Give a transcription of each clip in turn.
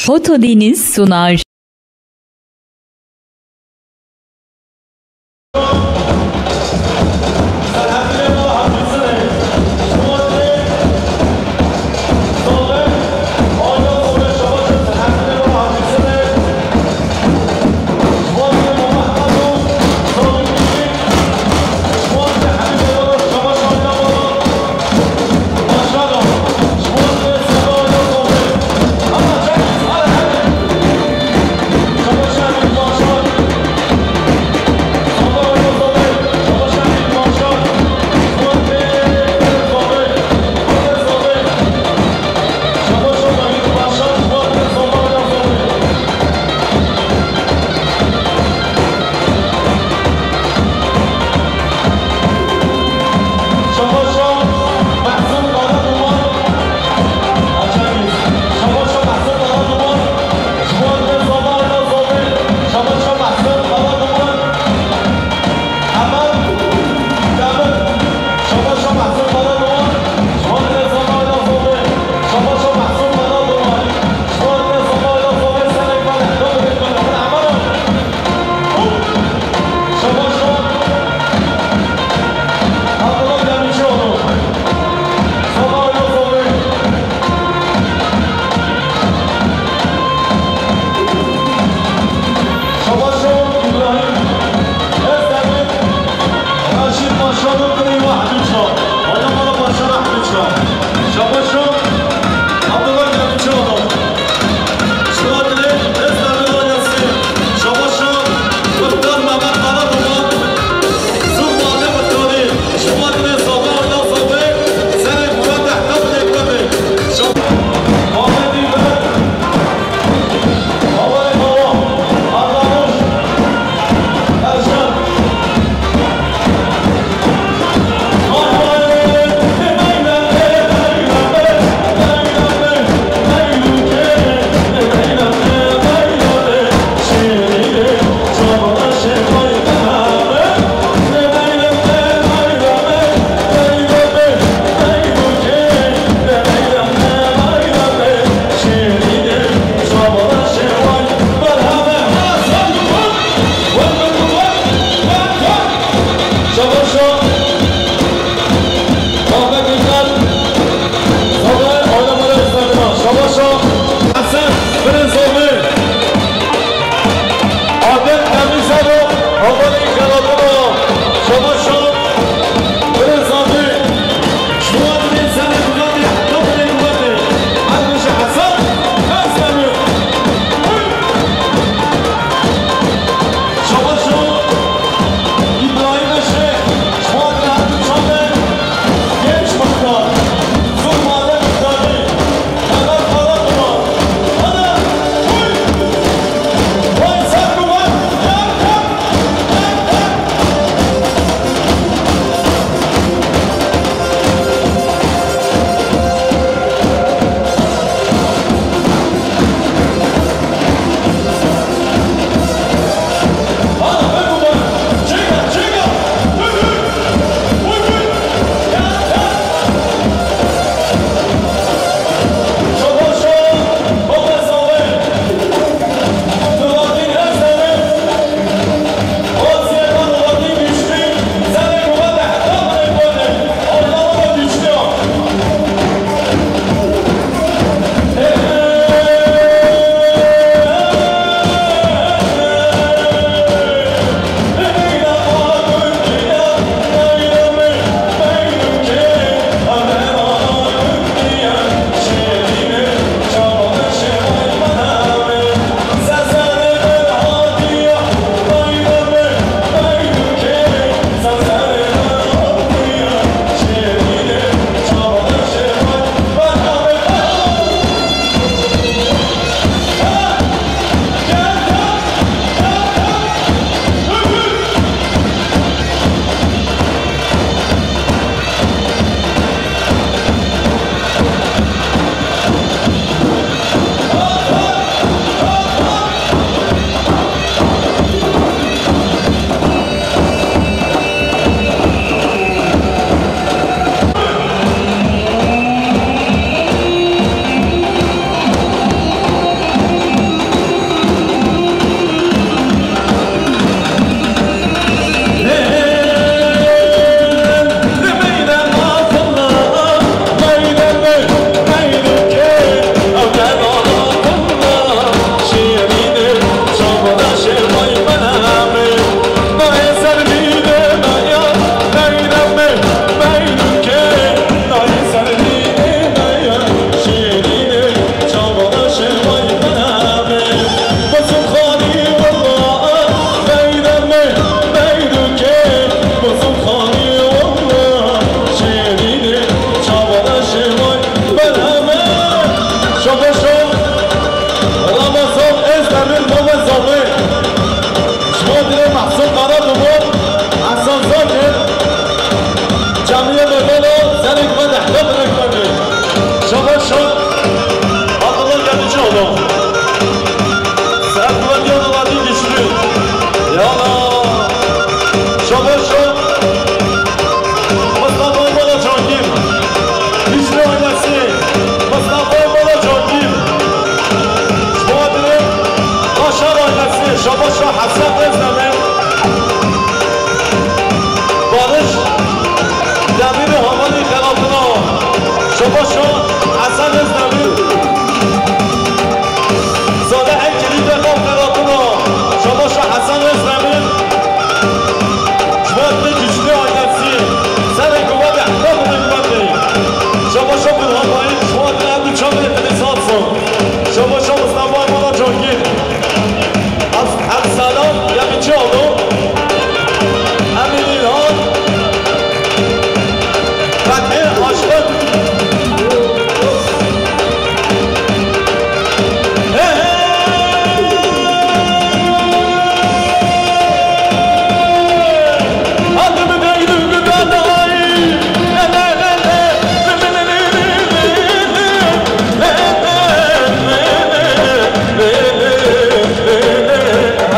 Fotodeniz sunar.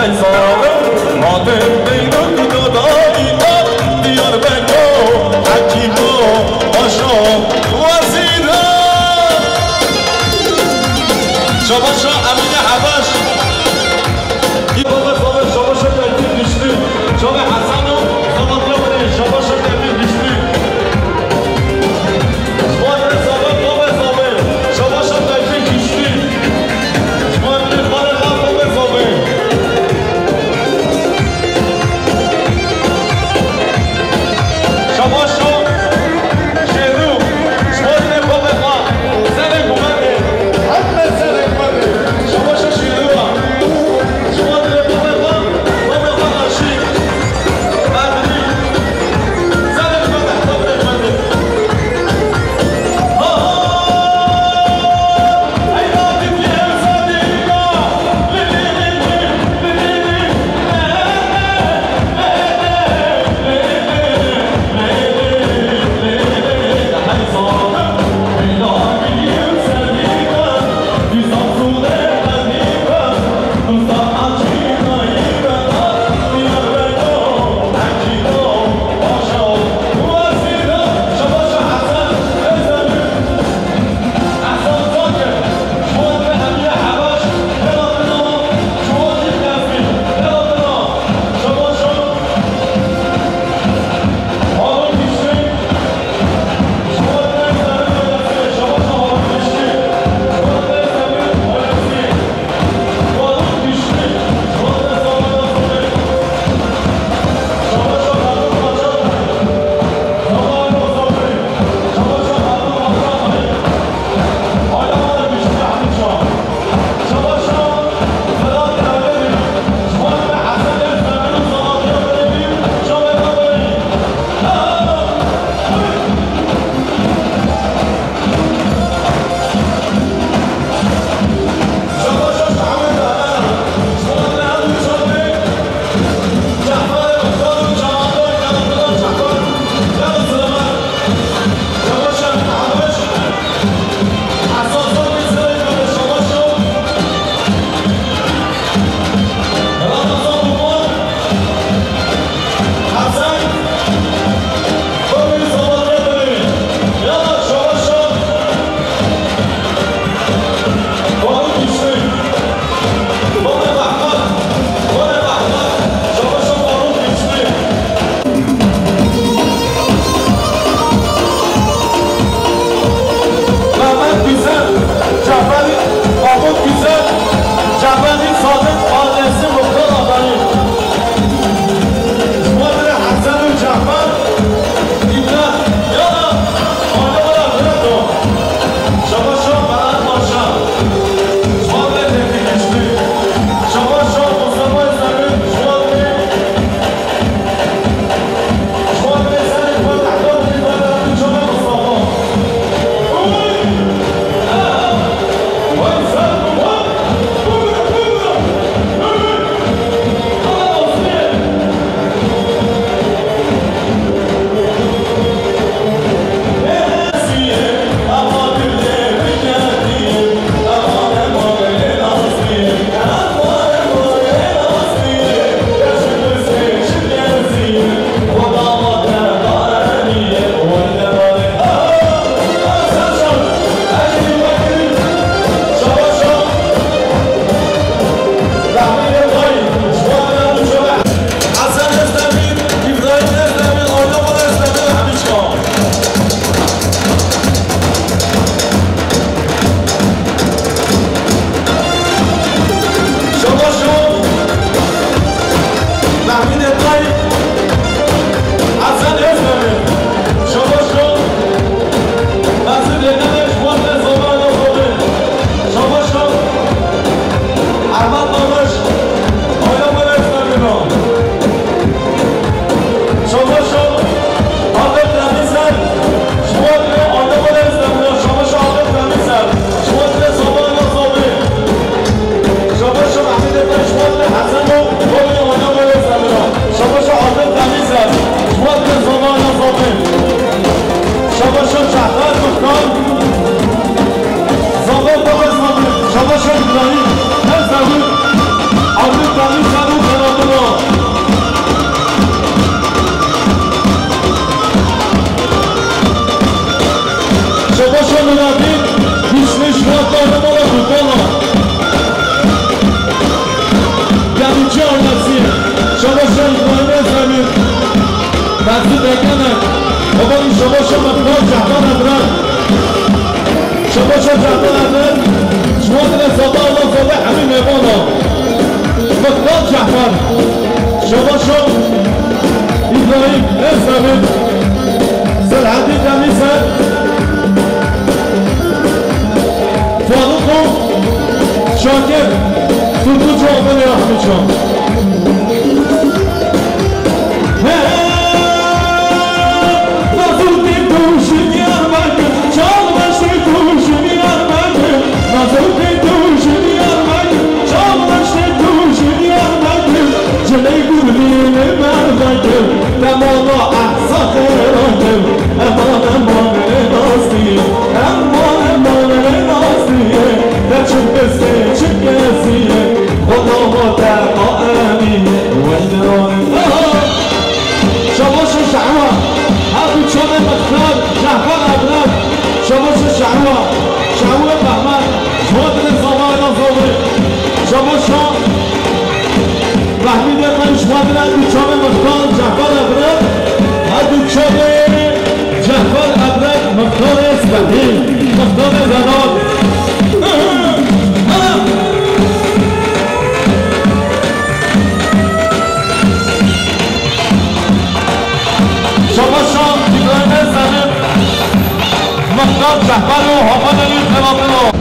شما شاکر تو جامعه همه جان نازوتی دوشی بیار مگه چال بشتی دوشی بیار مگه نازوتی دوشی بیار مگه چال بشتی دوشی بیار مگه جلی گولی مردگه دماغا احساق راگه امان نازدیه امان نازدیه در چون بسته چون کسیه خدا ما در قائمیه ویدران شباش شعوه هاتو چونه مختار جهبان ابرد شباش شعوه شعوه بحمد شواد نظامان نظامه شباشا محمید من شواد هاتو چونه مختار جهبان ابرد هاتو چونه جهبان ابرد مختار اسمدی مختار زناد شباشا دیگران زمین مختار جهبان و حامان علی خلافه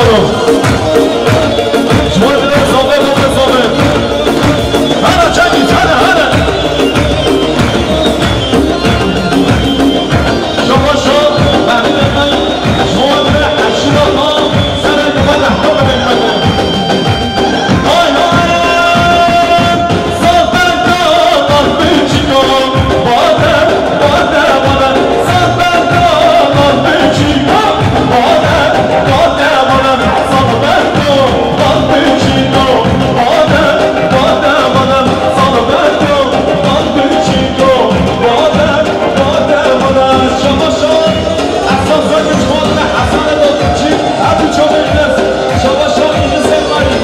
شمارو شما دیده زابه بوده زابه هره چنگی چنه هره شما شما بحیده من شما دیده حشیده ها سره دیده لحظه بگیده آی آی زابه دار بیچیگو باده باده باده زابه دار بیچیگو باده باده باده زابه دار بیچیگو باده باده باده زابه دار بیچیگو باده باده باده شما شما احساس کنید شما به حسن دادچی ابو چوبیدس شما شما این سمایی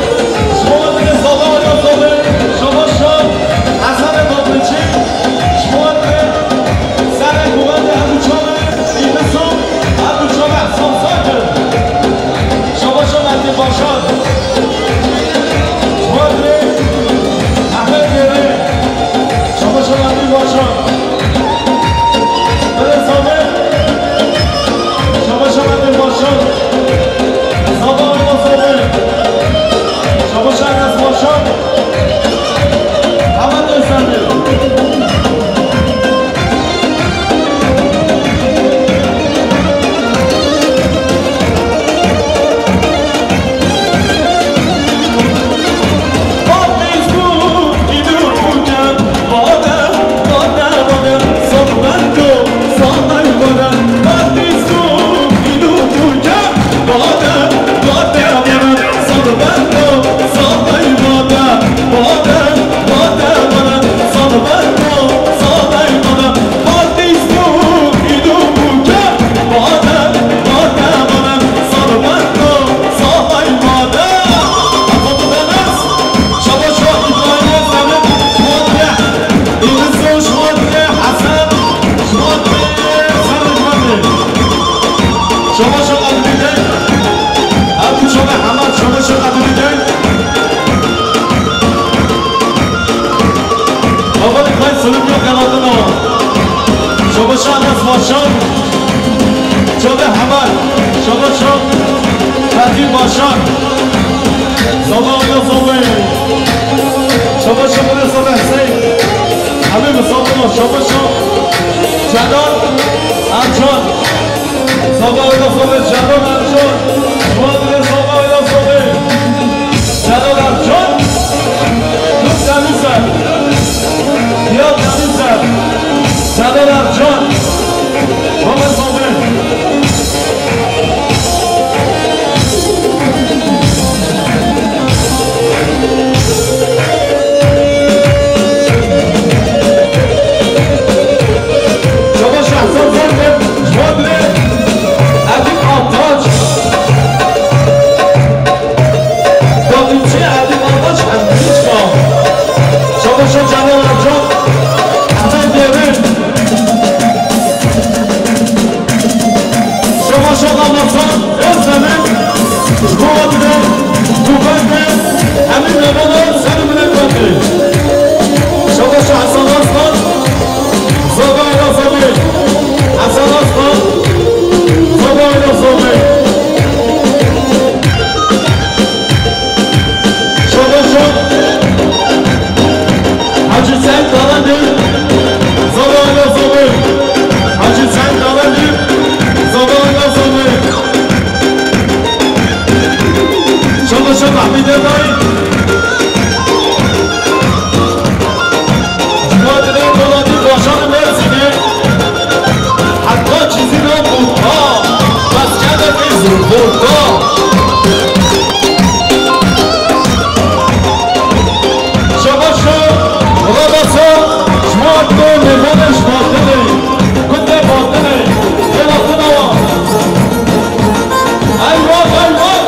شما دیگه زابه یا زابه شما شما حسن دادچی شما دیگه سر قوت ابو چوبه این سو ابو چوبه احسان ساکر شما شما ادی باشد شما دیگه احمد دیگه شما شما ادی باشد بله زابه شما شما ادی باشد زابه یا زابه شما شما از باشد همه دوستانه شما شما دیده ابو چوبه حمد شما شما دیده بابا خواهی سلوک یا قناتون ها شما شما از باشان چوبه حمد شما شما تدیر باشان زابه آیا زابه شما شما زابه حسین همه بزابه ما شما شما جدال انجان زابه آیا زابه جدال انجان شما دیگه زابه آیا زابه جدال انجان دوست دمیزد یا دمیزد جدال انجان بابا زابه شما شخصان زنده شما دیگه عدیم آتاج داقیچه عدیم آتاج همیش با شما شما جنال انجام همه دیوه شما شما آمازان ازمه شما دیگه توبنده همین نمانان سر منه کنده شما شما حسان هستان زابه یا زابه حسان هستان زابه یا زابه شما شما حاجی سعید دارندی زابه یا زابه حاجی سعید دارندی زابه یا زابه شما شما حمیده داری شما دیده بولادی باشان مرزیده حتی چیزی رو بودها بس کرده بیزور بودها شما شما رابطه شما دو نمانش باطنه کنده باطنه یه باطن آوا ایوان ایوان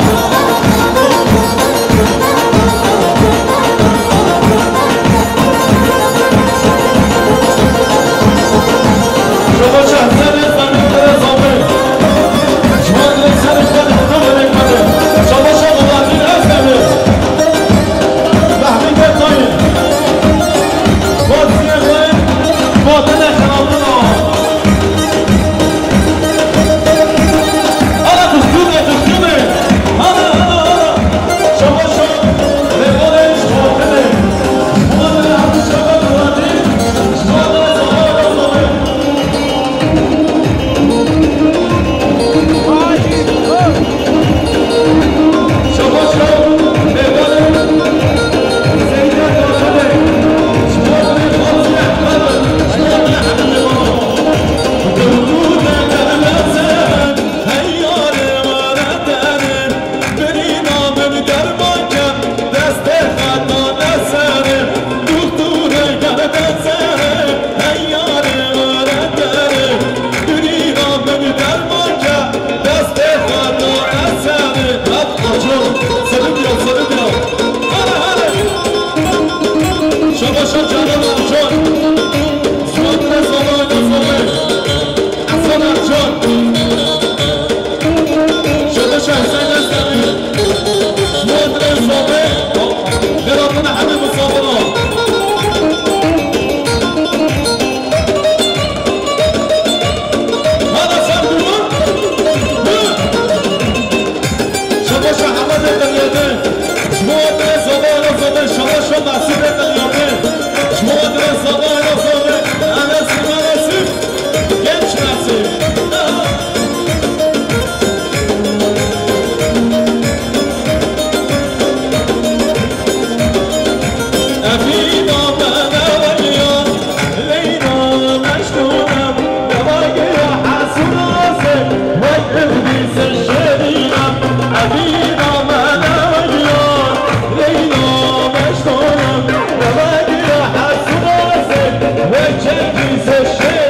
Changes the shape.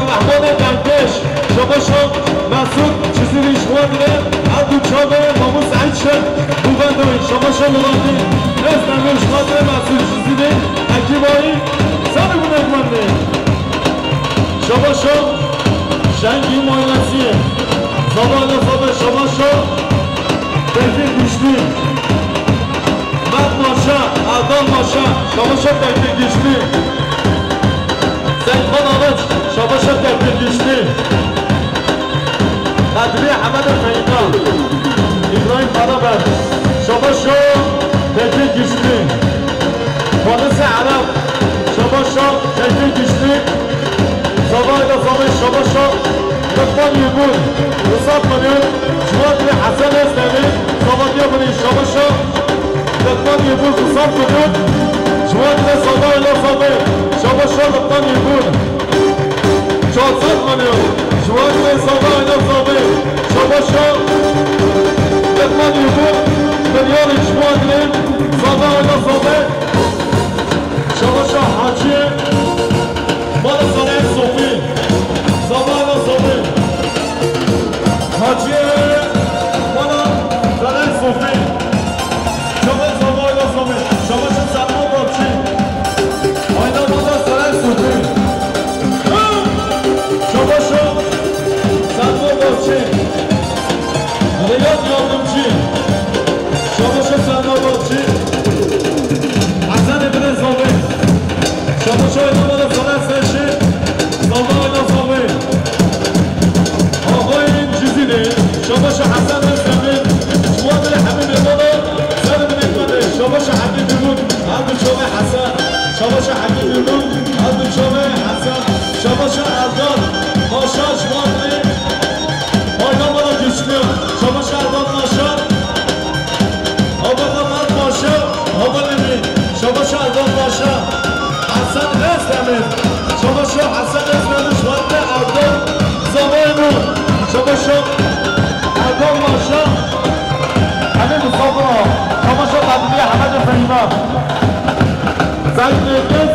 رحمان دنکش شباشو مسعود چیزی ریشوان دیره عبدو چابه ماموس عیشه بوغندوی شباشو لغاندی نزدن ریشوان دیره مسعود چیزی دی اکیبایی سالی بونه اگمانده شباشو شنگی ماینسیه زبان صابه شباشو تحقیق گشتی مد ماشا اردان ماشا شباشو تحقیق گشتی زنخان آمد شباشو تحقیق گشتی قدری حمد فیقا ابراهیم فرابر شباشو تحقیق گشتی فانس عرب شباشو تحقیق گشتی زبان صابه شباشو لطفان یبون حساب کنید جواد حسن اسلامی صابادیا کنید شباشو لطفان یبون حساب کنید جواد صابه ایلا صابه شباشو لطفان یبون 400 کنید جواد صابه ایلا صابه شباشو لطفان یبون ملیار جواد صابه ایلا صابه شباشو حاجی مال صالح صوفی صابه ایلا صابه حاجی مالا زنه صوفی شما صابه آینا صابه شما شد سلمان بابچی آینا مالا زنه صوفی شما شد سلمان بابچی ریاد یادمچی شما شد سلمان بابچی حسن ابن صابه شما شد آینا مالا زنه سرشی صابه آینا صابه شباش حسن اسلامی جواد حبیب بالا سر میکنه شباش حبیب بود عبد شومه حسن شباش حبیب بود عبد شومه حسن شباش اردان ماشا جواد آینا بالا گشتیم شباش اردان ماشا آبا مد ماشا آبا نمی شباش اردان ماشا حسن اسلامی شباش حسن اسلامی جواد اردان زمانو شباش اردان ماشا همه مصابه شباشو قدمی حمد فهیمه زنگ نرگز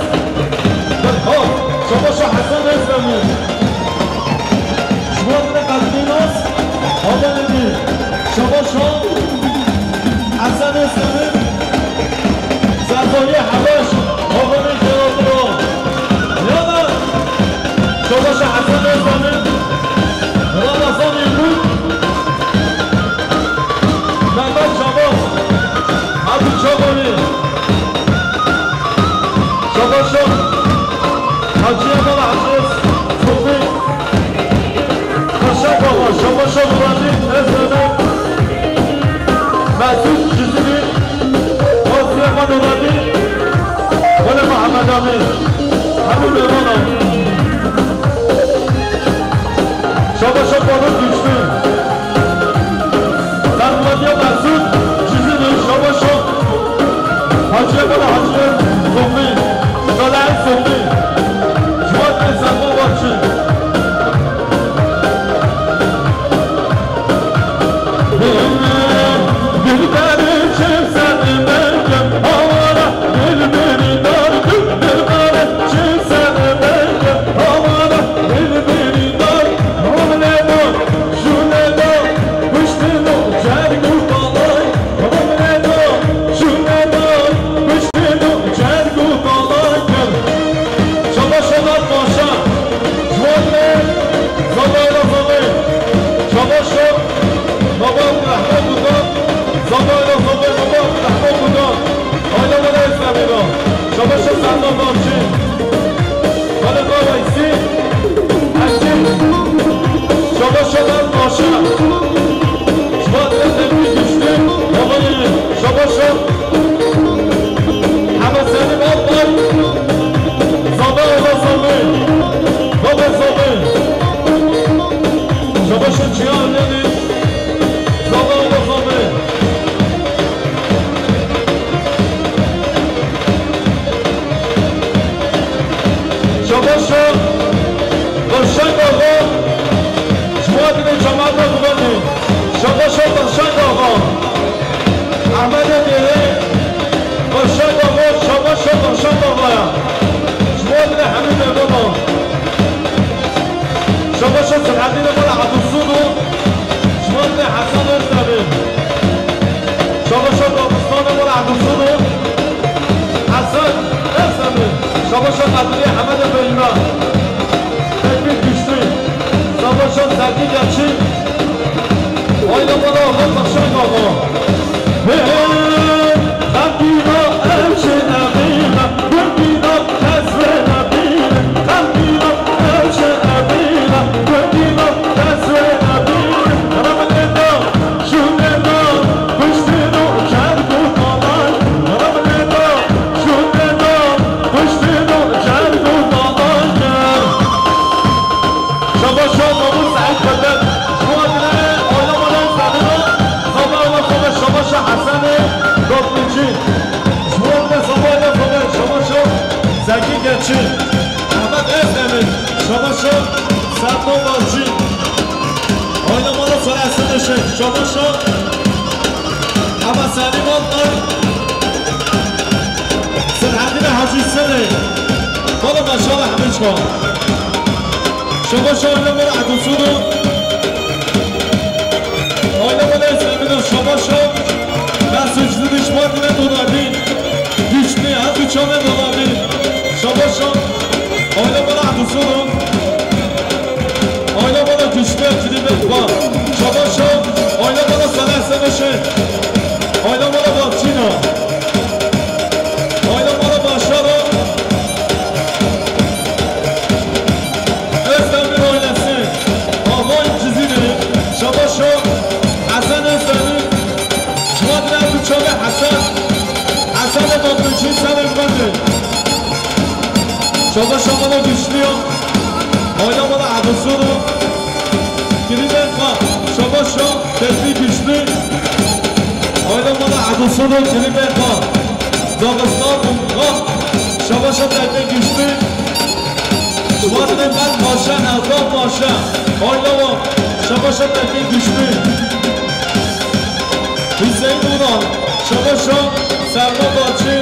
برخواد شباشو حسن اسلامی جواد قدمی ناس آبا نمی شباشو حسن اسلامی زربانی حباش آبا نمی کنار برو یادا شباشو حسن اسلامی رمضان یکون محمد شباش عبد شبانی شباشو حاجی اول حجز صوفی خشب بابا شباشو برندی اسلامی مسعود جزیری بازی اما نوردی گل محمد امین همون ایران شباشو بارون گشتی درمانیا مسعود چیزی نیست شباشو حاجی بالا حاجی صوفی شد العديد مال عبد الصودو جوان حسن الزبي شبا شد داغستان مال عبد الصودو حسن الزبي شبا شد عبدالله حمد بریمه تکبیر کشتی شبا شد زکی گرچی آینا مال آقا بخشنگ آقا غمگینا عرش نبینا غمگینا کسر نبینا غمگینا عرش نبینا غمگینا کسر نبینا رمضنا شوننا پشتنو کرد و دالای رمضنا شوننا پشتنو کرد و دالای شبا شما سعید بدن شما آینا مال زدنا زبان خوب شما حسن دادمیچی جوان زبان خوب شما زکی گرچی احمد ازمین شما سرما بارچی آینا مالا سرسته دشه شما اما سلیمان دار سرحدین حجی سنه مالا مشال همه چکا شما آینا مالا عدوسونو آینا مالا ازمین شما دست اجزیدش باید ندونادین دیشنی هم بیچا ندونادین شما آینا بالا عدوسونو آینا بالا دیشنی هم کلی بخواه شما آینا بالا سلسه بشه آینا بالا بارچینا آینا بالا باشارا ازدمین آینسه آقای جزیره شما حسن ازدمین جواد نبو چاله حسن بابنچی سر بنده شما رو گشنی آینا مالا عباسو رو کلید خواه شما تفری گشنی آینا مالا عباسو رو کلید خواه داغستان خواه شما تفری گشنی جواد نبو ماشه نظام ماشه آینا ما شما تفری گشنی حسین اونان شما سرما بارچی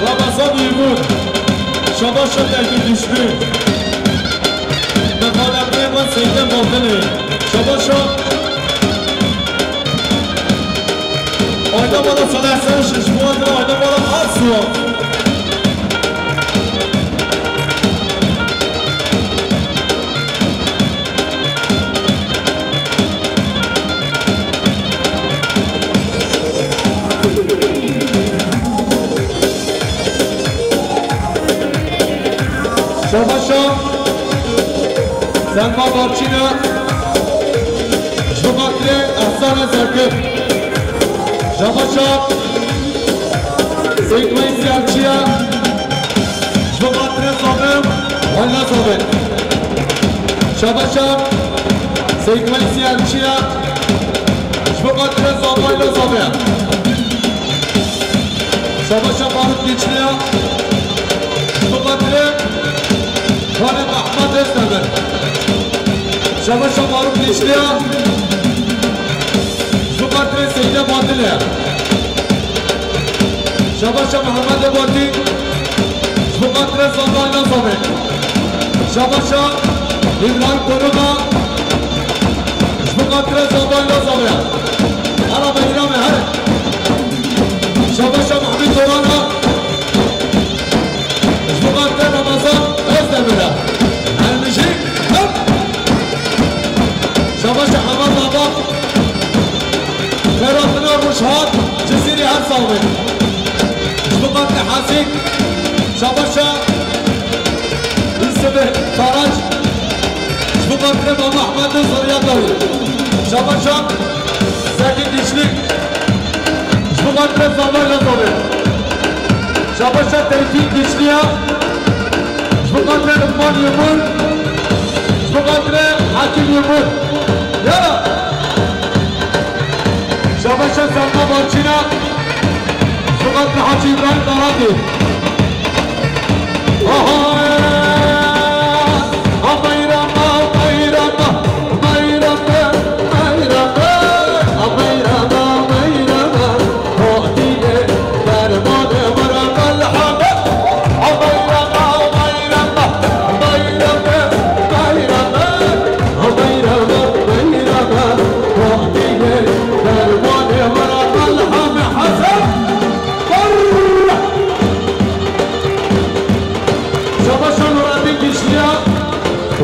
رمضان ایمون شما درگی گشنی مقالبه من سیدن باطنه شما آینا بالا سلسل ششموان آینا بالا آسوا شما سلما بارچینا جمعتر احسان زرکر شما سیدوی سیارچیا جمعتر زابم آینا زابم شما سیدوی سیارچیا جمعتر زابم آینا زابم شما بارد گیچنیا جمعتر خانم احمد ازدمین شما معروف نیشتیا زبطر سیده باطله شما محمد باطی زبطر زمان نظامه شما ایران کنونا زبطر زمان نظامه عرب ایران هر شما محمد دورانا زبطر رمضان ازدمینه المشيك شباش حمام بابا فراتنا مشهد جزيري هرساوي جبقات حاسيك شباشا السبه فرج جبقات بابا احمد زريادوي شباشا ساكن ديشليك جبقات زمان لزوي شباشا تركيك ديشليا جبقات لقمان يمون جبقات حاكم يمون يلا شباشا سلما بارچينا جبقات حاجي إبراهيم دارادي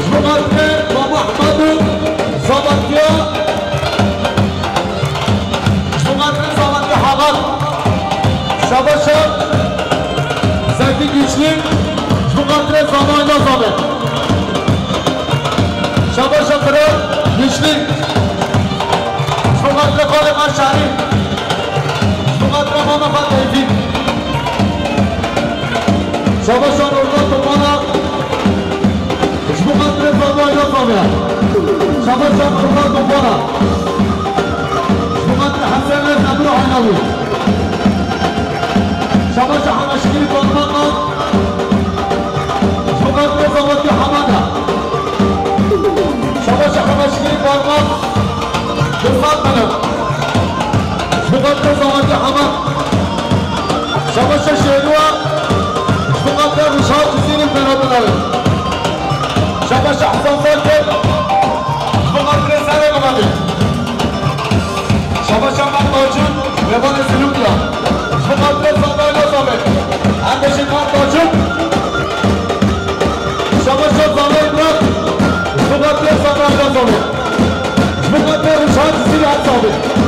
جمعتنا ومحمد زبطيا جمعتنا زبطيا حمد شباشا زكي güçlü جمعتنا زمانla زبط شباشا kral güçlü جمعتنا خالق الشعري جمعتنا محمد تيفي شباشا نورنا تومانا جمعتنا زمانla زبط شباشا نورنا تومانا جمعتنا حسن نبرو حنوي شباشا حمشكيري تومانا جمعتنا زبطيا حمادا شباشا حمشكيري تومانا Kırmaz Hanım Şubat'ta zamanca Hamad Şabaşa Şehruva Şubat'ta Rüşat Hüseyin'in fenomenleri Şabaşa Hasan Sarkır Şubat'ta Resare Gamadı Şabaşa Martacın Rebane Sülükla Şubat'ta Zandayla Zabet Erdeşin Martacın Şabaşa Zandayla Şubat'ta Zandayla Zabet Şubat'ta Rüşat Hüseyin'in Zabet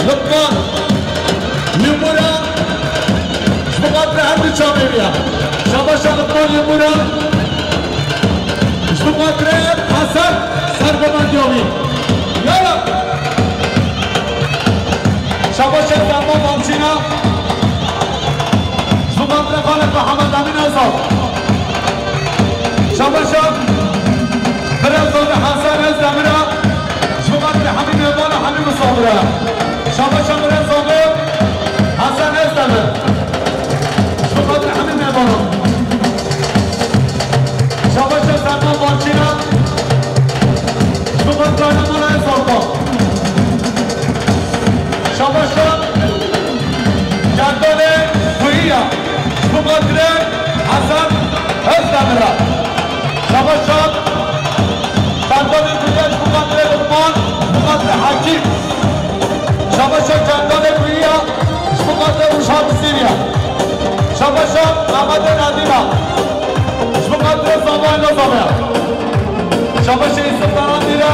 Lukman, Yumura, Shmuqatra Hamdi Chameria, Shabasha Lukman Yumura, Shmuqatra Hasan Sargomandiovi, Yala, Shabasha Zaman Mamchina, Shmuqatra Khalid Muhammad Amin Azam, Shabasha Khalid Hasan Azamira, Shmuqatra Hamid Yabana Hamid Sabra. Şabaşa Mürez Zabır, Hasan Özdemir, Şubatlı Hamid Mebanı, Şabaşa Serman Barçina, Şubatlı Anamana Ezorba, Şabaşa Candone Kuyuya, Şubatlı Hasan Özdemir'a, Şabaşa Candone Kuyuya, Şubatlı Lukman, Şubatlı Hakim, Şabaşa Candane Kuyuya, Şmuqatla Rüşat Hüseyin'ya Şabaşa Ahmet Nadira Şmuqatla Zamanla Zabaya Şabaşa İstiftan Andira